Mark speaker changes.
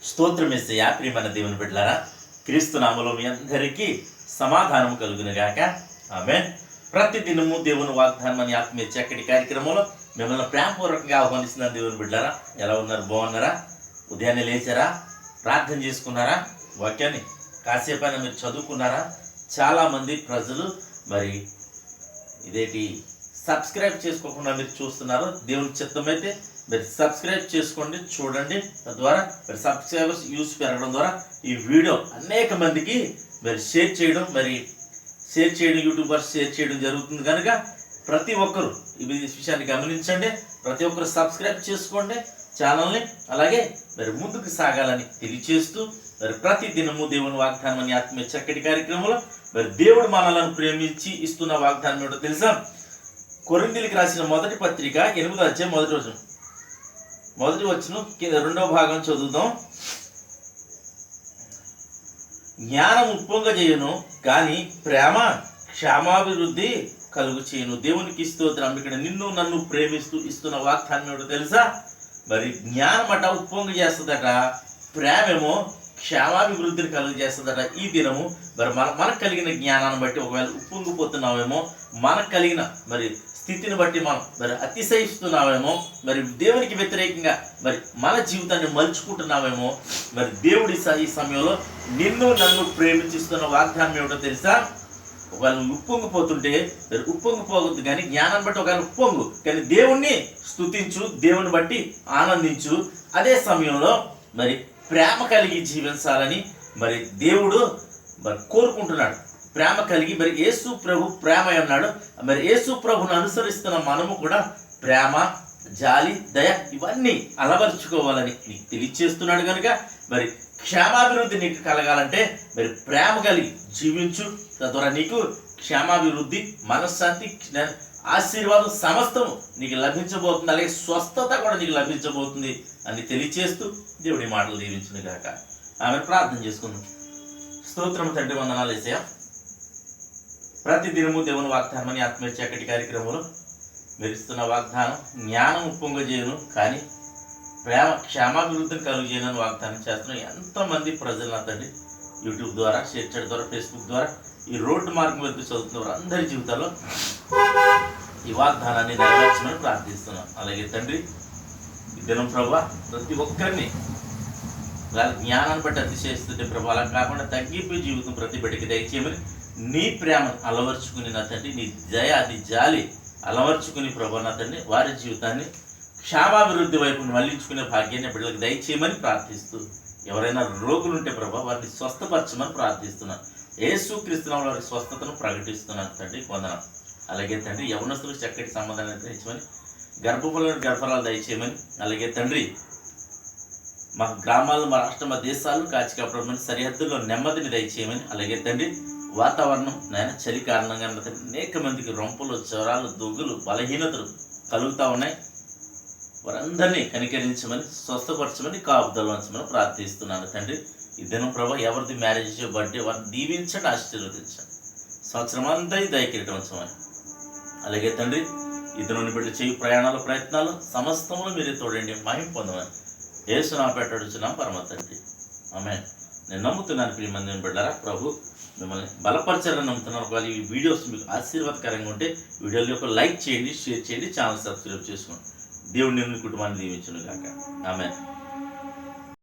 Speaker 1: స్తోత్రమేసయ్యా. ప్రియమైన దేవుని బిడ్డలారా, క్రీస్తు నామములో మీ అందరికీ సమాధానం కలుగునుగాక. ఆమేన్. ప్రతి దినము దేవుని వాగ్దానం అనే ఆత్మీయ చక్కటి కార్యక్రమంలో మిమ్మల్ని ప్రేమపూర్వకంగా ఆహ్వానిస్తున్న దేవుని బిడ్డలారా, ఎలా ఉన్నారు? బాగున్నారా? ఉదయాన్నే లేచారా? ప్రార్థన చేసుకున్నారా? వాక్యాన్ని కాసేపైనా మీరు చదువుకున్నారా? చాలామంది ప్రజలు మరి ఇదేంటి సబ్స్క్రైబ్ చేసుకోకుండా మీరు చూస్తున్నారు. దేవుని చిత్తమైతే మీరు సబ్స్క్రైబ్ చేసుకోండి, చూడండి. తద్వారా మరి సబ్స్క్రైబర్స్ యూస్ పెరగడం ద్వారా ఈ వీడియో అనేక మందికి మరి షేర్ చేయడం యూట్యూబర్స్ షేర్ చేయడం జరుగుతుంది. కనుక ప్రతి ఒక్కరు ఈ విషయాన్ని గమనించండి. ప్రతి ఒక్కరు సబ్స్క్రైబ్ చేసుకోండి ఛానల్ని. అలాగే మరి ముందుకు సాగాలని తెలియచేస్తూ మరి ప్రతి దినము దేవుని వాగ్దానం అనే ఆత్మీయ చక్కటి కార్యక్రమంలో మరి దేవుడు మనలను ప్రేమించి ఇస్తున్న వాగ్దానం ఏంటో తెలుసా? కొరింథీయులకు రాసిన మొదటి పత్రిక 8వ అధ్యాయం మొదటి వచనం 2వ భాగం చదువుదాం. జ్ఞానం ఉప్పొంగజేయును, కానీ ప్రేమ క్షేమాభివృద్ధి కలుగు చేయను. దేవునికి స్తోత్రం. ఇక్కడ నిన్ను నన్ను ప్రేమిస్తూ ఇస్తున్న వాగ్దానం ఏంటో తెలుసా? మరి జ్ఞానం అట ఉప్పొంగ చేస్తుందట, ప్రేమేమో క్షేమాభివృద్ధిని కలుగు చేస్తుందట. ఈ దినము మరి మనకు కలిగిన జ్ఞానాన్ని బట్టి ఒకవేళ ఉప్పొంగిపోతున్నామేమో, మనకు కలిగిన మరి స్థితిని బట్టి మనం మరి అతిశయిస్తున్నామేమో, మరి దేవునికి వ్యతిరేకంగా మరి మన జీవితాన్ని మలుచుకుంటున్నామేమో. మరి దేవుడి ఈ సమయంలో నిన్ను నన్ను ప్రేమించిస్తున్న వాగ్దానం ఏమిటో తెలుసా? ఒకవేళ ఉప్పొంగిపోతుంటే మరి ఉప్పొంగిపోవద్దు, కానీ జ్ఞానాన్ని బట్టి ఒకవేళ ఉప్పొంగు, కానీ దేవుణ్ణి స్తుతించు, దేవుని బట్టి ఆనందించు. అదే సమయంలో మరి ప్రేమ కలిగి జీవించాలని మరి దేవుడు మరి కోరుకుంటున్నాడు. ప్రేమ కలిగి మరి యేసు ప్రభు ప్రేమ అన్నాడు. మరి యేసు ప్రభును అనుసరిస్తున్న మనము కూడా ప్రేమ, జాలి, దయ ఇవన్నీ అలవర్చుకోవాలని నీకు తెలియచేస్తున్నాడు. కనుక మరి క్షేమాభివృద్ధి నీకు కలగాలంటే మరి ప్రేమ కలిగి జీవించు. తద్వారా నీకు క్షేమాభివృద్ధి, మనశ్శాంతి, ఆశీర్వాదం సమస్తము నీకు లభించబోతుంది. అలాగే స్వస్థత కూడా నీకు లభించబోతుంది అని తెలియచేస్తూ దేవుడి మాటలు దీవించును గాక. ఆమె ప్రార్థన చేసుకుందాం. స్తోత్రం తండ్రి, వందనాలు యేసయ్యా. ప్రతి దినము దేవుని వాగ్దానం అని ఆత్మీయ చక్కటి కార్యక్రమంలో మెరుస్తున్న వాగ్దానం జ్ఞానం ఉప్పొంగజేయను, కానీ ప్రేమ క్షేమాభివృద్ధిని కలుగు చేయను వాగ్దానం చేస్తున్నాం. ఎంతమంది ప్రజలు తండ్రి యూట్యూబ్ ద్వారా, షేర్ చేయడం ద్వారా, ఫేస్బుక్ ద్వారా ఈ రోడ్డు మార్గం వెళ్తూ చదువుతున్న వారు అందరి జీవితాల్లో ఈ వాగ్దానాన్ని నెరవేర్చమని ప్రార్థిస్తున్నాం. అలాగే తండ్రి ఈ దినం ప్రభా ప్రతి ఒక్కరిని వాళ్ళ జ్ఞానాన్ని బట్టి అతిశయిస్తుంటే ప్రభా అలా కాకుండా తగ్గిపోయి జీవితం ప్రతి బిడ్డకి దయచేయమని, నీ ప్రేమను అలవర్చుకుని నా తండ్రి, నీ దయ అది జాలి అలవర్చుకుని ప్రభా నా తండ్రి వారి జీవితాన్ని క్షేమాభివృద్ధి వైపు మళ్లించుకునే భాగ్యాన్ని బిడ్డలకు దయచేయమని ప్రార్థిస్తూ, ఎవరైనా రోగులు ఉంటే ప్రభా వారిని స్వస్థపరచమని ప్రార్థిస్తున్నాను. యేసుక్రీస్తు నామములో వారి స్వస్థతను ప్రకటిస్తున్నాను తండ్రి, వందనాలు. అలాగే తండ్రి యవనస్తులకు చక్కటి సంబంధాన్ని దయచేయమని, గర్భఫలాలు దయచేయమని, అలాగే తండ్రి మా గ్రామాలు, మా రాష్ట్రం, మా దేశాలు కాచి కాపాడమని, సరిహద్దుల్లో నెమ్మదిని దయచేయమని, అలాగే తండ్రి వాతావరణం నాయన చలి కారణంగా అనేక మందికి రొంపులు, జ్వరాలు, దగ్గులు, బలహీనతలు కలుగుతూ ఉన్నాయి. వారందరినీ కనికరించమని, స్వస్థపరచమని, కాపుదలు ఉంచమని ప్రార్థిస్తున్నాను తండ్రి. ఈ దినం ప్రభా ఎవరిది మ్యారేజ్, బర్త్డే వారిని దీవించండి, ఆశీర్వదించండి. సంవత్సరం అంతా దయకిరీటం ఉంచమని, అలాగే తండ్రి ఈ దినం బిడ్డలు చేయు ప్రయత్నాలు సమస్తములు మీరే తోడండి, మహిమ పొందమని యేసు నామమున పెట్టడుచున్నాం పరమ తండ్రి. ఆమేన్. నేను నమ్ముతున్నాను ప్రియమంది బిడ్డలారా, ప్రభు మిమ్మల్ని బలపరచాలని నమ్ముతున్నాను. ఒకవేళ ఈ వీడియోస్ మీకు ఆశీర్వాదకరంగా ఉంటే వీడియోల యొక్క లైక్ చేయండి, షేర్ చేయండి, ఛానల్ సబ్స్క్రైబ్ చేసుకోండి. దేవుడు నిన్ను కుటుంబాన్ని దీవించును గాక. ఆమేన్.